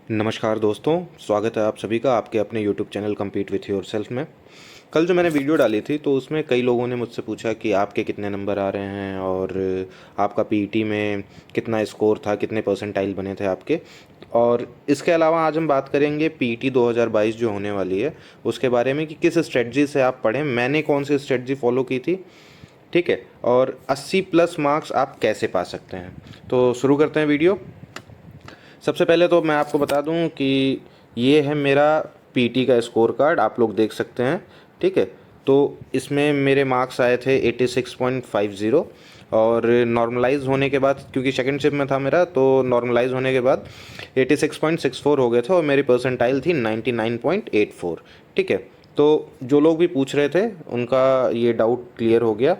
नमस्कार दोस्तों, स्वागत है आप सभी का आपके अपने YouTube channel compete with yourself में। कल जो मैंने वीडियो डाली थी तो उसमें कई लोगों ने मुझसे पूछा कि आपके कितने नंबर आ रहे हैं और आपका पीईटी में कितना स्कोर था, कितने परसेंटाइल बने थे आपके। और इसके अलावा आज हम बात करेंगे पीईटी 2022 जो होने वाली है उसके बारे में कि किस स्ट्रेटजी से आप पढ़ें, मैंने कौन सी स्ट्रेटजी फॉलो की थी, ठीक है, और 80 प्लस मार्क्स आप कैसे पा सकते हैं। तो शुरू करते हैं वीडियो। सबसे पहले तो मैं आपको बता दूं कि ये है मेरा पीटी का स्कोर कार्ड, आप लोग देख सकते हैं, ठीक है। तो इसमें मेरे मार्क्स आए थे 86.50 और नॉर्मलाइज होने के बाद, क्योंकि सेकंड शिफ्ट में था मेरा, तो नॉर्मलाइज होने के बाद 86.64 हो गए थे और मेरी परसेंटाइल थी 99.84, ठीक है। तो जो लोग भी पूछ रहे थे उनका ये डाउट क्लियर हो गया।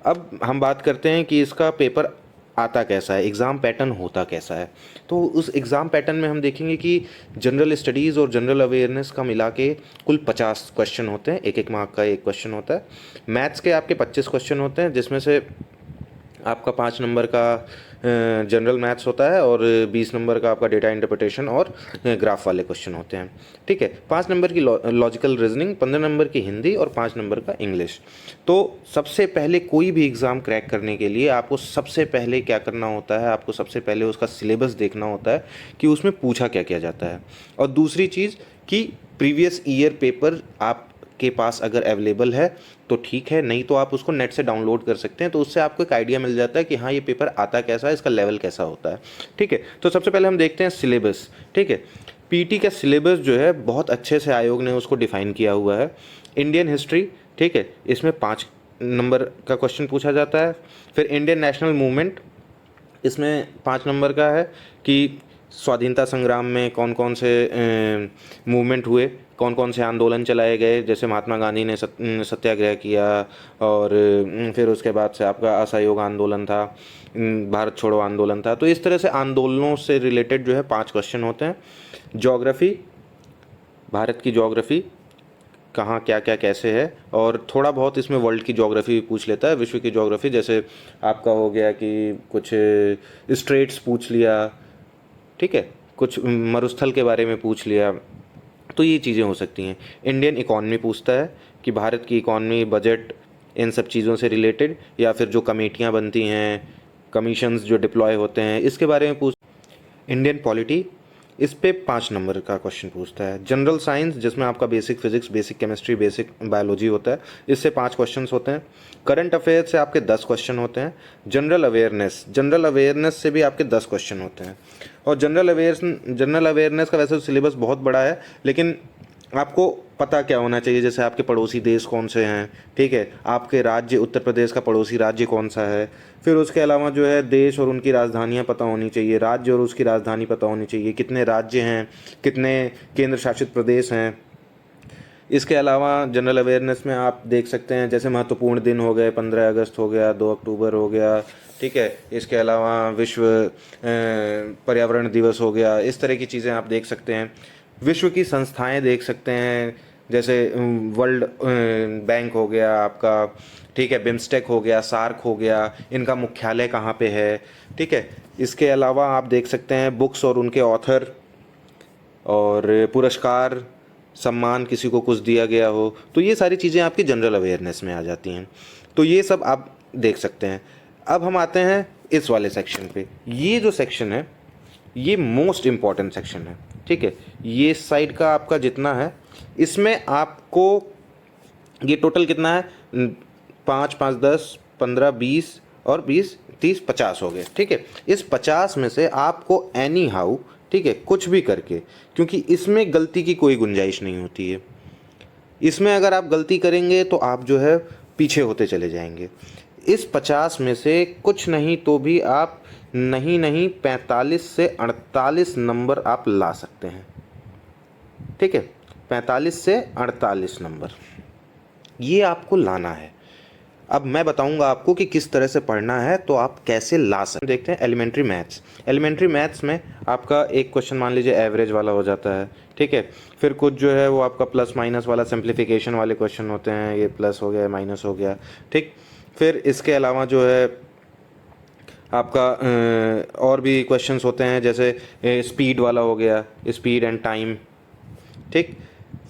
अब हम बात करते हैं कि इसका पेपर आता कैसा है, एग्ज़ाम पैटर्न होता कैसा है। तो उस एग्ज़ाम पैटर्न में हम देखेंगे कि जनरल स्टडीज़ और जनरल अवेयरनेस का मिला के कुल 50 क्वेश्चन होते हैं, एक एक मार्क का एक क्वेश्चन होता है। मैथ्स के आपके 25 क्वेश्चन होते हैं, जिसमें से आपका 5 नंबर का जनरल मैथ्स होता है और 20 नंबर का आपका डेटा इंटरप्रिटेशन और ग्राफ वाले क्वेश्चन होते हैं, ठीक है। 5 नंबर की लॉजिकल रीजनिंग, 15 नंबर की हिंदी और 5 नंबर का इंग्लिश। तो सबसे पहले कोई भी एग्ज़ाम क्रैक करने के लिए आपको सबसे पहले क्या करना होता है, आपको सबसे पहले उसका सिलेबस देखना होता है कि उसमें पूछा क्या क्या जाता है। और दूसरी चीज़ कि प्रीवियस ईयर पेपर आप के पास अगर अवेलेबल है तो ठीक है, नहीं तो आप उसको नेट से डाउनलोड कर सकते हैं। तो उससे आपको एक आइडिया मिल जाता है कि हाँ ये पेपर आता कैसा है, इसका लेवल कैसा होता है, ठीक है। तो सबसे पहले हम देखते हैं सिलेबस, ठीक है। पीटी का सिलेबस जो है बहुत अच्छे से आयोग ने उसको डिफाइन किया हुआ है। इंडियन हिस्ट्री, ठीक है, इसमें 5 नंबर का क्वेश्चन पूछा जाता है। फिर इंडियन नेशनल मूवमेंट, इसमें 5 नंबर का है कि स्वाधीनता संग्राम में कौन कौन से मूवमेंट हुए, कौन कौन से आंदोलन चलाए गए, जैसे महात्मा गांधी ने सत्याग्रह किया और फिर उसके बाद से आपका असहयोग आंदोलन था, भारत छोड़ो आंदोलन था। तो इस तरह से आंदोलनों से रिलेटेड जो है 5 क्वेश्चन होते हैं। ज्योग्राफी, भारत की ज्योग्राफी, कहाँ क्या क्या कैसे है, और थोड़ा बहुत इसमें वर्ल्ड की ज्योग्राफी भी पूछ लेता है, विश्व की ज्योग्राफी, जैसे आपका हो गया कि कुछ स्ट्रेट्स पूछ लिया, ठीक है, कुछ मरुस्थल के बारे में पूछ लिया। तो ये चीज़ें हो सकती हैं। इंडियन इकॉनमी पूछता है कि भारत की इकॉनमी, बजट, इन सब चीज़ों से रिलेटेड, या फिर जो कमेटियाँ बनती हैं, कमीशंस जो डिप्लॉय होते हैं, इसके बारे में पूछ। इंडियन पॉलिटी, इस पे 5 नंबर का क्वेश्चन पूछता है। जनरल साइंस, जिसमें आपका basic physics, basic chemistry, basic biology होता है, इससे 5 क्वेश्चंस होते हैं। करंट अफेयर से आपके 10 क्वेश्चन होते हैं। जनरल अवेयरनेस, जनरल अवेयरनेस से भी आपके 10 क्वेश्चन होते हैं। और जनरल अवेयरनेस का वैसे तो सिलेबस बहुत बड़ा है, लेकिन आपको पता क्या होना चाहिए, जैसे आपके पड़ोसी देश कौन से हैं, ठीक है, आपके राज्य, उत्तर प्रदेश का पड़ोसी राज्य कौन सा है। फिर उसके अलावा जो है देश और उनकी राजधानियां पता होनी चाहिए, राज्य और उसकी राजधानी पता होनी चाहिए, कितने राज्य हैं, कितने केंद्र शासित प्रदेश हैं। इसके अलावा जनरल अवेयरनेस में आप देख सकते हैं जैसे महत्वपूर्ण दिन हो गए, 15 अगस्त हो गया, 2 अक्टूबर हो गया, ठीक है। इसके अलावा विश्व पर्यावरण दिवस हो गया, इस तरह की चीज़ें आप देख सकते हैं। विश्व की संस्थाएं देख सकते हैं, जैसे वर्ल्ड बैंक हो गया आपका, ठीक है, बिम्स्टेक हो गया, सार्क हो गया, इनका मुख्यालय कहाँ पे है, ठीक है। इसके अलावा आप देख सकते हैं बुक्स और उनके ऑथर, और पुरस्कार, सम्मान, किसी को कुछ दिया गया हो, तो ये सारी चीज़ें आपकी जनरल अवेयरनेस में आ जाती हैं। तो ये सब आप देख सकते हैं। अब हम आते हैं इस वाले सेक्शन पे। ये जो सेक्शन है ये मोस्ट इम्पॉर्टेंट सेक्शन है, ठीक है। ये साइड का आपका जितना है, इसमें आपको ये टोटल कितना है, 5 5 10 15 20 और 20 30 50 हो गए, ठीक है। इस 50 में से आपको एनी हाउ, ठीक है, कुछ भी करके, क्योंकि इसमें गलती की कोई गुंजाइश नहीं होती है। इसमें अगर आप गलती करेंगे तो आप जो है पीछे होते चले जाएंगे। इस 50 में से कुछ नहीं तो भी आप नहीं नहीं 45 से 48 नंबर आप ला सकते हैं, ठीक है। 45 से 48 नंबर ये आपको लाना है। अब मैं बताऊंगा आपको कि किस तरह से पढ़ना है, तो आप कैसे ला सकते हैं। देखते हैं एलिमेंट्री मैथ्स। एलिमेंट्री मैथ्स में आपका एक क्वेश्चन मान लीजिए एवरेज वाला हो जाता है, ठीक है। फिर कुछ जो है वो आपका प्लस माइनस वाला सिंप्लीफिकेशन वाले क्वेश्चन होते हैं, ये प्लस हो गया, माइनस हो गया, ठीक। फिर इसके अलावा जो है आपका और भी क्वेश्चंस होते हैं, जैसे स्पीड वाला हो गया, स्पीड एंड टाइम, ठीक।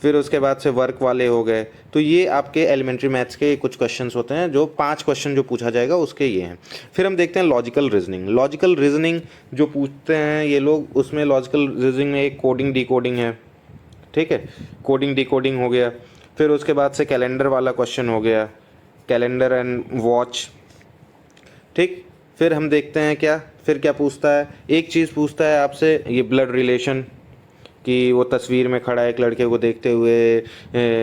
फिर उसके बाद से वर्क वाले हो गए। तो ये आपके एलिमेंट्री मैथ्स के कुछ क्वेश्चंस होते हैं, जो 5 क्वेश्चन जो पूछा जाएगा उसके ये हैं। फिर हम देखते हैं लॉजिकल रीजनिंग। लॉजिकल रीजनिंग जो पूछते हैं ये लोग, उसमें लॉजिकल रीजनिंग में एक कोडिंग डिकोडिंग है, ठीक है, कोडिंग डिकोडिंग हो गया। फिर उसके बाद से कैलेंडर वाला क्वेश्चन हो गया, कैलेंडर एंड वॉच, ठीक। फिर हम देखते हैं फिर क्या पूछता है, एक चीज़ पूछता है आपसे, ये ब्लड रिलेशन, कि वो तस्वीर में खड़ा है एक लड़के को देखते हुए,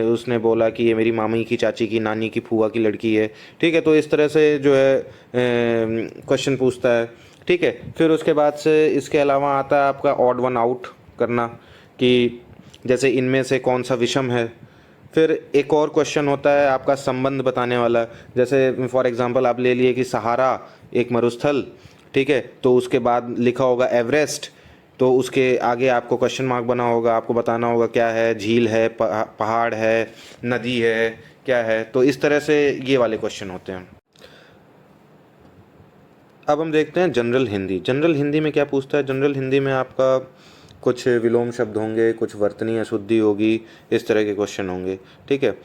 उसने बोला कि ये मेरी मामी की, चाची की, नानी की, फूआ की लड़की है, ठीक है। तो इस तरह से जो है क्वेश्चन पूछता है, ठीक है। फिर उसके बाद से इसके अलावा आता है आपका ऑड वन आउट करना, कि जैसे इनमें से कौन सा विषम है। फिर एक और क्वेश्चन होता है आपका संबंध बताने वाला, जैसे फॉर एग्जांपल आप ले लिए कि सहारा एक मरुस्थल, ठीक है, तो उसके बाद लिखा होगा एवरेस्ट, तो उसके आगे आपको क्वेश्चन मार्क बना होगा, आपको बताना होगा क्या है, झील है, पहाड़ है, नदी है, क्या है। तो इस तरह से ये वाले क्वेश्चन होते हैं। अब हम देखते हैं जनरल हिंदी। जनरल हिंदी में क्या पूछता है, जनरल हिंदी में आपका कुछ विलोम शब्द होंगे, कुछ वर्तनी अशुद्धि होगी, इस तरह के क्वेश्चन होंगे, ठीक है।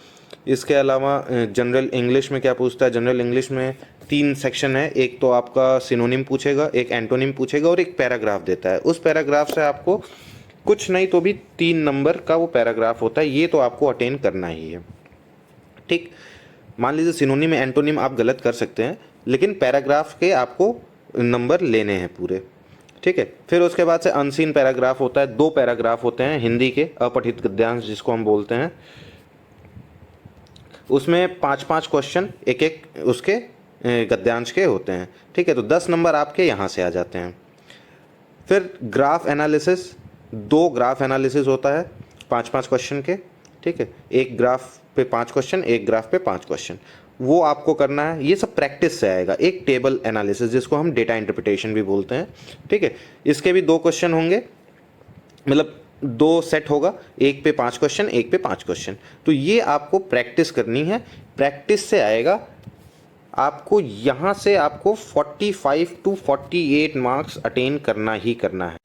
इसके अलावा जनरल इंग्लिश में क्या पूछता है, जनरल इंग्लिश में 3 सेक्शन है। एक तो आपका सिनोनिम पूछेगा, एक एंटोनिम पूछेगा, और एक पैराग्राफ देता है। उस पैराग्राफ से आपको कुछ नहीं तो भी 3 नंबर का वो पैराग्राफ होता है, ये तो आपको अटेन करना ही है, ठीक। मान लीजिए सिनोनिम एंटोनिम आप गलत कर सकते हैं, लेकिन पैराग्राफ के आपको नंबर लेने हैं पूरे, ठीक है। फिर उसके बाद से अनसीन पैराग्राफ होता है, 2 पैराग्राफ होते हैं हिंदी के, अपठित गद्यांश जिसको हम बोलते हैं। उसमें 5-5 क्वेश्चन एक एक उसके गद्यांश के होते हैं, ठीक है। तो 10 नंबर आपके यहाँ से आ जाते हैं। फिर ग्राफ एनालिसिस, 2 ग्राफ एनालिसिस होता है 5-5 क्वेश्चन के, ठीक है। एक ग्राफ पे 5 क्वेश्चन, एक ग्राफ पे 5 क्वेश्चन, वो आपको करना है। ये सब प्रैक्टिस से आएगा। एक टेबल एनालिसिस जिसको हम डेटा इंटरप्रिटेशन भी बोलते हैं, ठीक है। इसके भी 2 क्वेश्चन होंगे, मतलब 2 सेट होगा, एक पे 5 क्वेश्चन, एक पे 5 क्वेश्चन। तो ये आपको प्रैक्टिस करनी है, प्रैक्टिस से आएगा। आपको यहाँ से आपको 45 टू 48 मार्क्स अटेन करना ही करना है।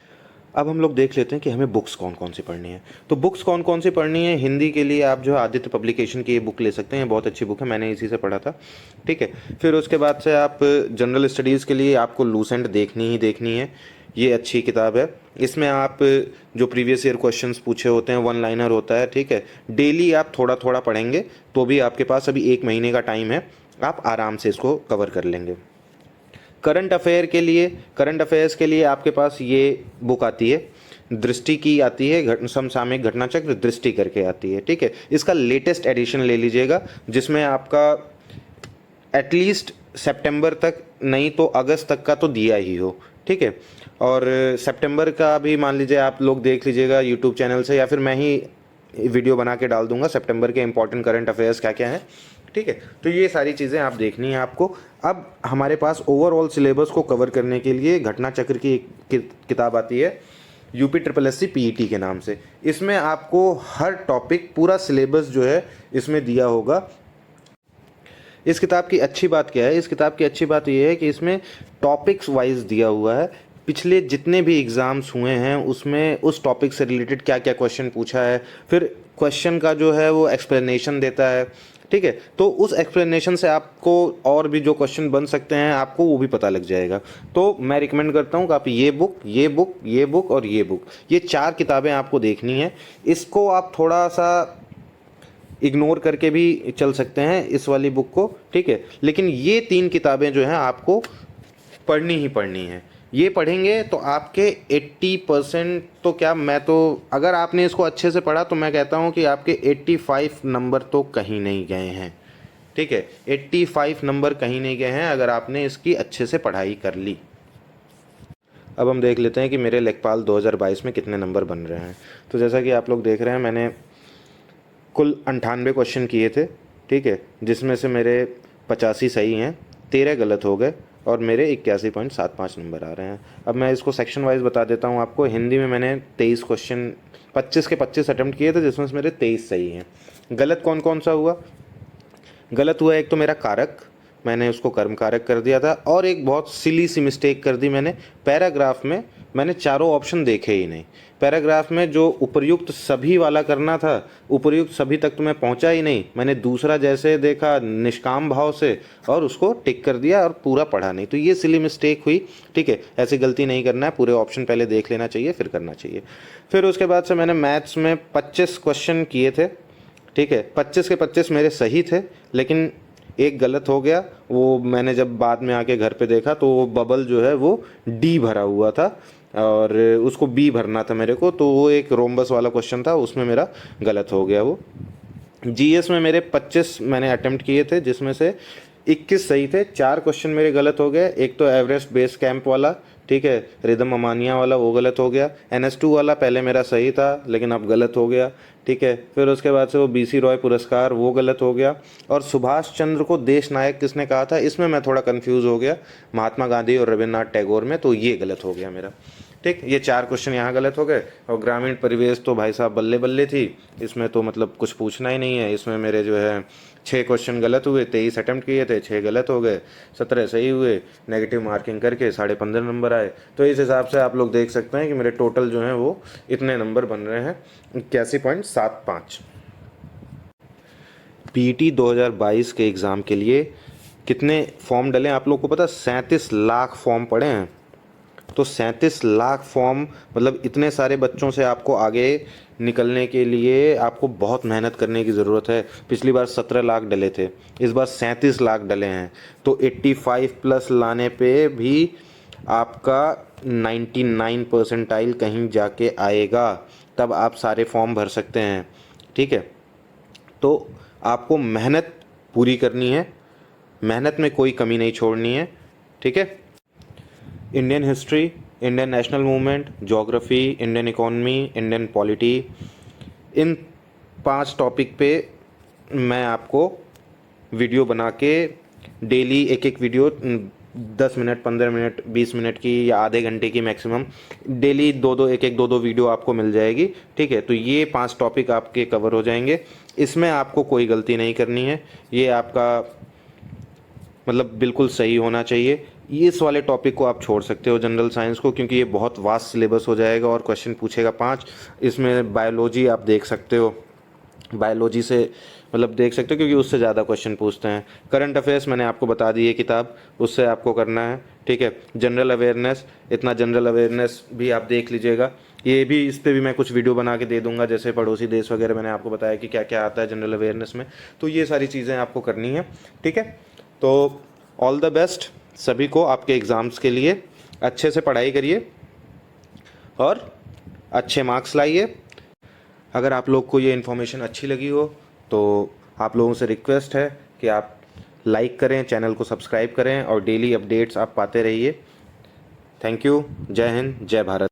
अब हम लोग देख लेते हैं कि हमें बुक्स कौन कौन सी पढ़नी है। तो बुक्स कौन कौन सी पढ़नी है, हिंदी के लिए आप जो है आदित्य पब्लिकेशन की ये बुक ले सकते हैं, बहुत अच्छी बुक है, मैंने इसी से पढ़ा था, ठीक है। फिर उसके बाद से आप जनरल स्टडीज़ के लिए आपको लूसेंट देखनी ही देखनी है, ये अच्छी किताब है। इसमें आप जो प्रीवियस ईयर क्वेश्चंस पूछे होते हैं, 1 लाइनर होता है, ठीक है। डेली आप थोड़ा थोड़ा पढ़ेंगे तो भी आपके पास अभी 1 महीने का टाइम है, आप आराम से इसको कवर कर लेंगे। करंट अफेयर्स के लिए आपके पास ये बुक आती है, दृष्टि की आती है, समसामयिक घटनाचक्र दृष्टि करके आती है, ठीक है। इसका लेटेस्ट एडिशन ले लीजिएगा, जिसमें आपका एटलीस्ट सितंबर तक, नहीं तो अगस्त तक का तो दिया ही हो, ठीक है। और सितंबर का भी मान लीजिए आप लोग देख लीजिएगा यूट्यूब चैनल से, या फिर मैं ही वीडियो बना के डाल दूंगा सितंबर के इंपॉर्टेंट करंट अफेयर्स क्या क्या हैं, ठीक है। तो ये सारी चीज़ें आप देखनी है आपको। अब हमारे पास ओवरऑल सिलेबस को कवर करने के लिए घटना चक्र की एक किताब आती है, UPSSC PET के नाम से। इसमें आपको हर टॉपिक, पूरा सिलेबस जो है इसमें दिया होगा। इस किताब की अच्छी बात क्या है, इस किताब की अच्छी बात यह है कि इसमें टॉपिक्स वाइज दिया हुआ है। पिछले जितने भी एग्ज़ाम्स हुए हैं उसमें उस टॉपिक से रिलेटेड क्या क्या क्वेश्चन पूछा है, फिर क्वेश्चन का जो है वो एक्सप्लेनेशन देता है, ठीक है। तो उस एक्सप्लेनेशन से आपको और भी जो क्वेश्चन बन सकते हैं आपको वो भी पता लग जाएगा। तो मैं रिकमेंड करता हूँ कि आप ये बुक, ये बुक, ये बुक और ये बुक, ये 4 किताबें आपको देखनी है। इसको आप थोड़ा सा इग्नोर करके भी चल सकते हैं इस वाली बुक को, ठीक है। लेकिन ये 3 किताबें जो हैं आपको पढ़नी ही पढ़नी है। ये पढ़ेंगे तो आपके 80%, तो क्या, मैं तो, अगर आपने इसको अच्छे से पढ़ा तो मैं कहता हूँ कि आपके 85 नंबर तो कहीं नहीं गए हैं, ठीक है। 85 नंबर कहीं नहीं गए हैं अगर आपने इसकी अच्छे से पढ़ाई कर ली। अब हम देख लेते हैं कि मेरे लेखपाल 2022 में कितने नंबर बन रहे हैं। तो जैसा कि आप लोग देख रहे हैं, मैंने कुल 98 क्वेश्चन किए थे, ठीक है, जिसमें से मेरे 85 सही हैं, 13 गलत हो गए और मेरे 81.75 नंबर आ रहे हैं। अब मैं इसको सेक्शन वाइज बता देता हूँ आपको। हिंदी में मैंने 23 क्वेश्चन, 25 के 25 अटैम्प्ट किए थे, जिसमें से मेरे 23 सही हैं। गलत कौन कौन सा हुआ, गलत हुआ एक तो मेरा कारक, मैंने उसको कर्म कारक कर दिया था। और एक बहुत सिली सी मिस्टेक कर दी मैंने, पैराग्राफ में मैंने चारों ऑप्शन देखे ही नहीं। पैराग्राफ में जो उपर्युक्त सभी वाला करना था, उपर्युक्त सभी तक तो मैं पहुंचा ही नहीं, मैंने दूसरा जैसे देखा निष्काम भाव से और उसको टिक कर दिया और पूरा पढ़ा नहीं। तो ये सिली मिस्टेक हुई। ठीक है, ऐसी गलती नहीं करना है, पूरे ऑप्शन पहले देख लेना चाहिए फिर करना चाहिए। फिर उसके बाद से मैंने मैथ्स में 25 क्वेश्चन किए थे। ठीक है, 25 के 25 मेरे सही थे, लेकिन एक गलत हो गया। वो मैंने जब बाद में आके घर पे देखा तो वो बबल जो है वो डी भरा हुआ था और उसको बी भरना था मेरे को, तो वो एक रोम्बस वाला क्वेश्चन था, उसमें मेरा गलत हो गया वो। जीएस में मेरे 25 मैंने अटेम्प्ट किए थे, जिसमें से 21 सही थे, 4 क्वेश्चन मेरे गलत हो गए। एक तो एवरेस्ट बेस कैंप वाला, ठीक है, रिदम अमानिया वाला, वो गलत हो गया। NS2 वाला पहले मेरा सही था लेकिन अब गलत हो गया। ठीक है, फिर उसके बाद से वो BC रॉय पुरस्कार, वो गलत हो गया। और सुभाष चंद्र को देश नायक किसने कहा था, इसमें मैं थोड़ा कंफ्यूज हो गया, महात्मा गांधी और रविन्द्रनाथ टैगोर में, तो ये गलत हो गया मेरा। ठीक, ये 4 क्वेश्चन यहाँ गलत हो गए। और ग्रामीण परिवेश तो भाई साहब बल्ले बल्ले थी, इसमें तो मतलब कुछ पूछना ही नहीं है। इसमें मेरे जो है 6 क्वेश्चन गलत हुए, 23 अटेम्प्ट किए थे, 6 गलत हो गए, 17 सही हुए, नेगेटिव मार्किंग करके 15.5 नंबर आए। तो इस हिसाब से आप लोग देख सकते हैं कि मेरे टोटल जो हैं वो इतने नंबर बन रहे हैं, 81.75। PET 2022 के एग्ज़ाम के लिए कितने फॉर्म डले आप लोग को पता? 37 लाख फॉर्म पड़े हैं। तो 37 लाख फॉर्म, मतलब इतने सारे बच्चों से आपको आगे निकलने के लिए आपको बहुत मेहनत करने की ज़रूरत है। पिछली बार 17 लाख डले थे, इस बार 37 लाख डले हैं। तो 85 प्लस लाने पे भी आपका 99 परसेंटाइल कहीं जाके आएगा, तब आप सारे फॉर्म भर सकते हैं। ठीक है, तो आपको मेहनत पूरी करनी है, मेहनत में कोई कमी नहीं छोड़नी है। ठीक है, Indian history, Indian national movement, geography, Indian economy, Indian polity, इन 5 टॉपिक पे मैं आपको वीडियो बना के डेली एक एक वीडियो 10 मिनट, 15 मिनट, 20 मिनट की या आधे घंटे की मैक्सिमम, डेली दो दो वीडियो आपको मिल जाएगी। ठीक है, तो ये 5 टॉपिक आपके कवर हो जाएंगे। इसमें आपको कोई गलती नहीं करनी है, ये आपका मतलब बिल्कुल सही होना चाहिए। ये इस वाले टॉपिक को आप छोड़ सकते हो, जनरल साइंस को, क्योंकि ये बहुत वास्ट सिलेबस हो जाएगा और क्वेश्चन पूछेगा 5। इसमें बायोलॉजी आप देख सकते हो, बायोलॉजी से मतलब देख सकते हो क्योंकि उससे ज़्यादा क्वेश्चन पूछते हैं। करंट अफेयर्स मैंने आपको बता दी है किताब, उससे आपको करना है। ठीक है, जनरल अवेयरनेस, इतना जनरल अवेयरनेस भी आप देख लीजिएगा। ये भी, इस पर भी मैं कुछ वीडियो बना के दे दूंगा, जैसे पड़ोसी देश वगैरह मैंने आपको बताया कि क्या क्या आता है जनरल अवेयरनेस में। तो ये सारी चीज़ें आपको करनी है। ठीक है, तो ऑल द बेस्ट सभी को आपके एग्ज़ाम्स के लिए। अच्छे से पढ़ाई करिए और अच्छे मार्क्स लाइए। अगर आप लोग को ये इन्फॉर्मेशन अच्छी लगी हो तो आप लोगों से रिक्वेस्ट है कि आप लाइक करें, चैनल को सब्सक्राइब करें और डेली अपडेट्स आप पाते रहिए। Thank you. जय हिंद, जय भारत।